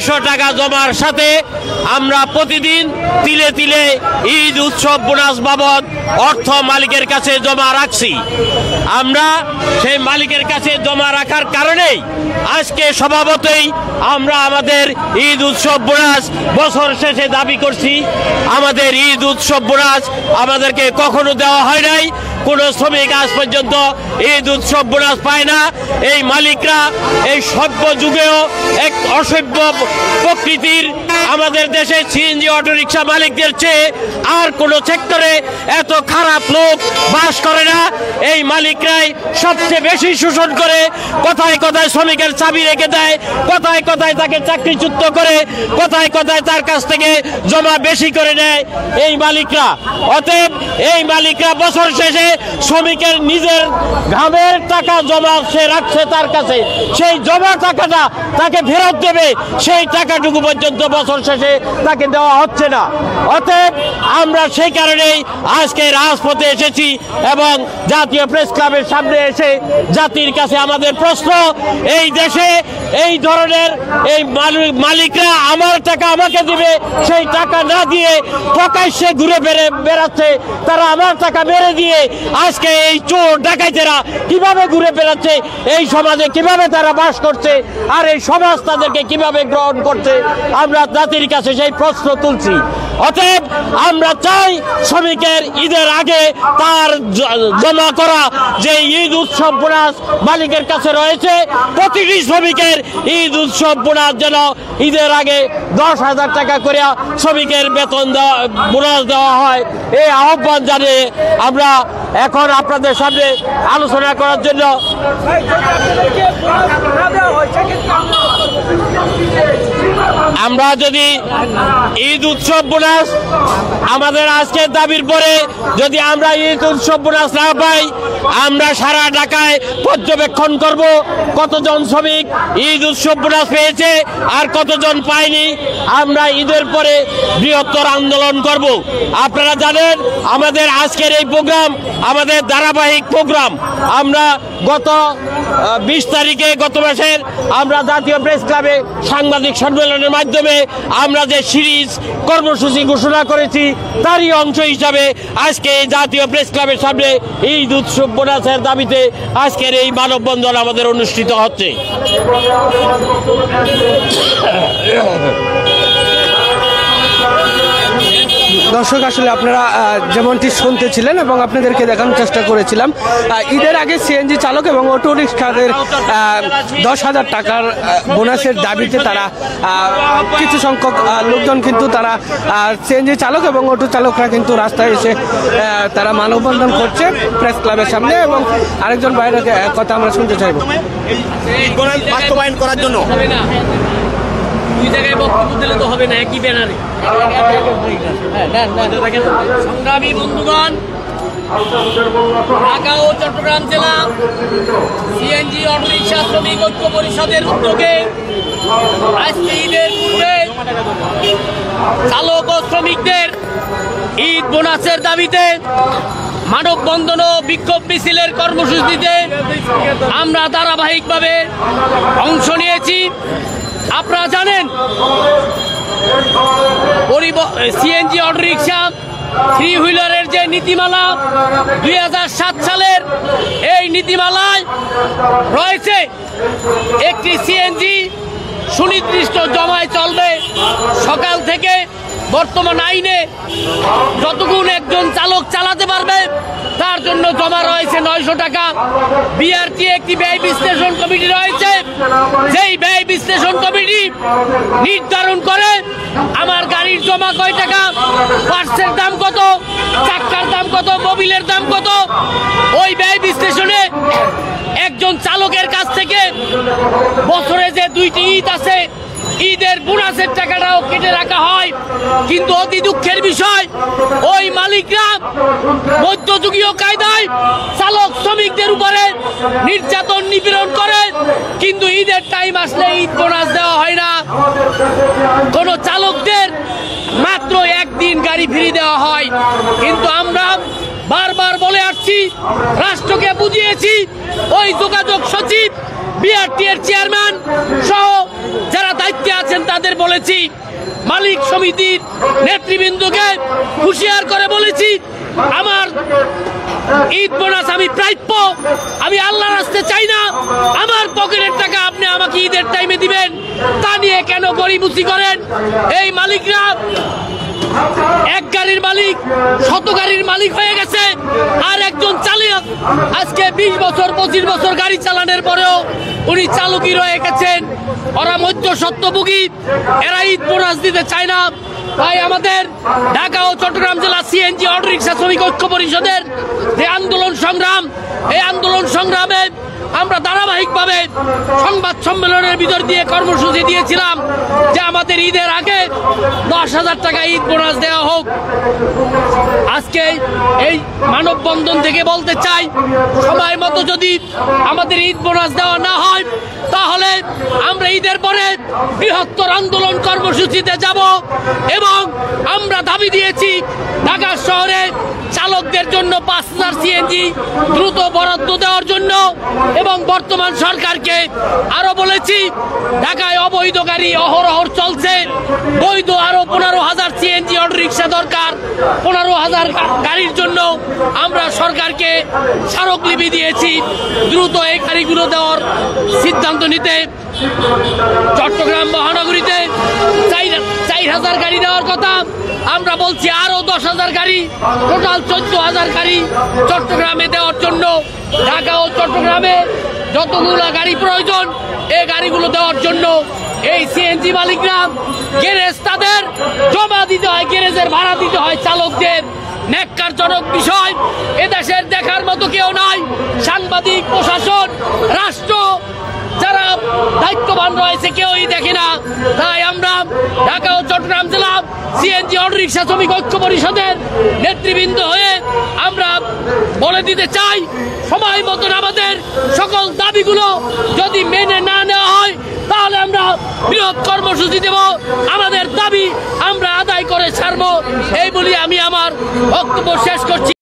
900 টাকা জমার সাথে আমরা প্রতিদিন তিলে তিলে ঈদ উৎসব বোনাস বাবদ অর্থ মালিকের কাছে জমা রাখছি। আমরা সেই মালিকের কাছে জমা রাখার কারণেই আজকে স্বভাবতই আমরা আমাদের ঈদ উৎসব বোনাস বছর শেষে দাবি করছি। আমাদের ঈদ উৎসব বোনাস আমাদেরকে কখনো দেওয়া হয় নাই। কোনো শ্রমিক আজ পর্যন্ত ঈদ উৎসব বোনাস পায় না। এই মালিকরা এই সভ্য যুগেও এক অসভ্য প্রকৃতির আমাদের দেশে সিএনজি অটোরিকশা মালিকদের চেয়ে আর কোনো সেক্টরে এত খারাপ লোক বাস করে না। এই মালিকরাই সবচেয়ে বেশি শোষণ করে, কথায় কথায় শ্রমিকের চাবি রেখে দেয়, কথায় কথায় তাকে চাকরিচ্যুত করে, কথায় কথায় তার কাছ থেকে জমা বেশি করে নেয় এই মালিকরা। অতএব এই মালিকরা বছর শেষে শ্রমিকের নিজের ঘামের টাকা জমা সে রাখছে তার কাছে, সেই জমা টাকাটা তাকে ফেরত দেবে, সেই টাকাটুকু পর্যন্ত বছর শেষে তাকে দেওয়া হচ্ছে না। অতএব আমরা সেই কারণেই আজকে রাজপথে এসেছি এবং জাতীয় প্রেস ক্লাবের সামনে এসে জাতির কাছে আমাদের প্রশ্ন, এই দেশে এই ধরনের এই মালিকরা আমার টাকা আমাকে দিবে সেই টাকা না দিয়ে প্রকাশ্যে ঘুরে বেড়াচ্ছে। তারা আমার টাকা মেরে দিয়ে আজকে এই চোর ডাকাইতেরা কিভাবে ঘুরে বেড়াচ্ছে, এই সমাজে কিভাবে তারা বাস করছে, আর এই সমাজ তাদেরকে কিভাবে গ্রহণ করছে, আমরা জাতির কাছে সেই প্রশ্ন তুলছি। অতএব আমরা চাই শ্রমিকের ঈদের আগে তার জমা করা যে ঈদ উৎসব বোনাস মালিকের কাছে রয়েছে, প্রতিটি শ্রমিকের ঈদ উৎসব বোনাস যেন ঈদের আগে 10,000 টাকা করে শ্রমিকের বেতন বোনাস দেওয়া হয়, এই আহ্বান জানিয়ে আমরা এখন আপনাদের সামনে আলোচনা করার জন্য আমরা যদি ঈদ উৎসব বোনাস আমাদের আজকের দাবির পরে যদি আমরা ঈদ উৎসব বোনাস না পাই, আমরা সারা ঢাকায় পর্যবেক্ষণ করব কতজন শ্রমিক ঈদ উৎসব বোনাস পেয়েছে আর কতজন পায়নি। আমরা ঈদের পরে বৃহত্তর আন্দোলন করব। আপনারা জানেন আমাদের আজকের এই প্রোগ্রাম আমাদের ধারাবাহিক প্রোগ্রাম। আমরা গত 20 তারিখে গত মাসের আমরা জাতীয় প্রেস ক্লাবে সাংবাদিক সম্মেলনের মাধ্যমে আমরা যে সিরিজ কর্মসূচি ঘোষণা করেছি তারই অংশ হিসাবে আজকে জাতীয় প্রেস ক্লাবের সামনে ঈদ উৎসব বোনাসের দাবিতে আজকের এই মানববন্ধন আমাদের অনুষ্ঠিত হচ্ছে। দর্শক, আসলে আপনারা যেমনটি শুনতেছিলেন এবং আপনাদেরকে দেখানোর চেষ্টা করেছিলাম, ঈদের আগে সিএনজি চালক এবং অটো রিক্সাদের 10,000 টাকার বোনাসের দাবিতে তারা কিছু সংখ্যক লোকজন কিন্তু তারা সিএনজি চালক এবং অটো চালকরা কিন্তু রাস্তায় এসে তারা মানববন্ধন করছে প্রেস ক্লাবের সামনে। এবং আরেকজন বাইরের কথা আমরা শুনতে চাইব। বাস্তবায়ন করার জন্য দুই জায়গায় বক্তব্য দিলে তো হবে না, একই ব্যানারে। সংগ্রামী বন্ধুগণ, ঢাকা ও চট্টগ্রাম জেলা সিএনজি অটোরিকশা শ্রমিক ঐক্য পরিষদের উদ্যোগে আজকে ঈদের পূর্বে চালক ও শ্রমিকদের ঈদ বোনাসের দাবিতে মানববন্ধন ও বিক্ষোভ মিছিলের কর্মসূচিতে আমরা ধারাবাহিকভাবে অংশ নিয়েছি। আপনারা জানেন সিএনজি অটোরিকশা 3 হুইলারের যে নীতিমালা 2007 সালের, এই নীতিমালায় রয়েছে একটি সিএনজি সুনির্দিষ্ট জমায় চলবে সকাল থেকে। বর্তমান আইনে যতক্ষণ একজন চালক চালাতে পারবে তার জন্য জমা রয়েছে 900 টাকা। বিআরটি একটি ব্যয় বিশ্লেষণ কমিটি রয়েছে, যেই ব্যয় বিশ্লেষণ কমিটি নির্ধারণ করে আমার গাড়ির জমা কয় টাকা, পার্টসের দাম কত, চাকার দাম কত, মোবিলের দাম কত। ওই ব্যয় বিশ্লেষণে একজন চালকের কাছ থেকে বছরে যে 2টি ঈদ আছে, ঈদের বোনাসের টাকাটাও কেটে রাখা হয়। কিন্তু অতি দুঃখের বিষয়, ওই মালিকরা মধ্যযুগীয় কায়দায় চালক শ্রমিকদের উপরে নির্যাতন নিপীড়ন করে, কিন্তু ঈদের টাইম আসলে ঈদ বোনাস দেওয়া হয় না। কোন চালকদের মাত্র একদিন গাড়ি ফ্রি দেওয়া হয়। কিন্তু আমরা বারবার বলে আসছি, রাষ্ট্রকে বুঝিয়েছি, ওই যোগাযোগ সচিব, বিআরটি এর চেয়ারম্যান সহ যারা দায়িত্বে আছেন তাদের বলেছি, মালিক সমিতির নেতৃবৃন্দকে হুঁশিয়ার করে বলেছি, আমার ঈদ বোনাস আমি প্রাপ্য, আমি আল্লাহর রাস্তায় চাই না। আমার পকেটের টাকা আপনি আমাকে ঈদের টাইমে দিবেন, তা নিয়ে কেন গরিবুচি করেন? এই মালিকরা এক গাড়ির মালিক 100 গাড়ির মালিক হয়ে গেছে, আর একজন চালক আজকে 20 বছর 25 বছর গাড়ি চালানোর পরেও উনি চালকই রয়ে গেছেন। ওরা মধ্যস্বত্বভোগী, এরা ঈদ বোনাস দিতে চায় না। তাই আমাদের ঢাকা ও চট্টগ্রাম জেলা সিএনজি অটোরিকশা শ্রমিক ঐক্য পরিষদের যে আন্দোলন সংগ্রাম, এই আন্দোলন সংগ্রামে আমরা ধারাবাহিকভাবে সংবাদ সম্মেলনের ভিতর দিয়ে কর্মসূচি দিয়েছিলাম যে আমাদের ঈদের আগে 10,000 টাকা ঈদ বোনাস দেওয়া হোক। আজকে এই মানববন্ধন থেকে বলতে চাই, সময় মতো যদি আমাদের ঈদ বোনাস দেওয়া না হয় তাহলে আমরা ঈদের পরে বৃহত্তর আন্দোলন কর্মসূচিতে যাব এবং আমরা দাবি দিয়েছি ঢাকা শহরে চালকদের জন্য 5,000 সিএনজি দ্রুত বরাদ্দ দেওয়ার জন্য, এবং বর্তমান সরকারকে আরো বলেছি ঢাকায় অবৈধ গাড়ি অহরহ চলছে, বৈধ আরো 15,000 সিএনজি অটোরিকশা দরকার। 15,000 গাড়ির জন্য আমরা সরকারকে স্মারকলিপি দিয়েছি, দ্রুত এই গাড়িগুলো দেওয়ার সিদ্ধান্ত নিতে। চট্টগ্রাম মহানগরীতে 4,000 গাড়ি দেওয়ার কথা, আমরা বলছি আরো 10,000 গাড়ি, টোটাল 14,000 গাড়ি চট্টগ্রামে দেওয়ার জন্য। ঢাকা ও চট্টগ্রামে যতগুলো গাড়ি প্রয়োজন এই গাড়িগুলো দেওয়ার জন্য এই সিএনজি মালিকরা গ্যারেজ তাদের জমা দিতে হয়, গ্যারেজের ভাড়া দিতে হয় চালকদের। ন্যাক্কারজনক বিষয়, এদেশের দেখার মতো কেউ নাই, সাংবাদিক, প্রশাসন, রাষ্ট্র যারা দায়িত্ববান রয়েছে কেউই দেখে না। তাই আমরা ঢাকা ও চট্টগ্রাম জেলা সিএনজি অটোরিকশা শ্রমিক ঐক্য পরিষদের নেতৃবৃন্দ হয়ে আমরা বলে দিতে চাই, সময় মতন আমাদের সকল দাবিগুলো যদি মেনে না নেওয়া হয় তাহলে আমরা বৃহৎ কর্মসূচি দেব, আমাদের দাবি আমরা আদায় করে ছাড়বো। এই বলি আমি আমার বক্তব্য শেষ করছি।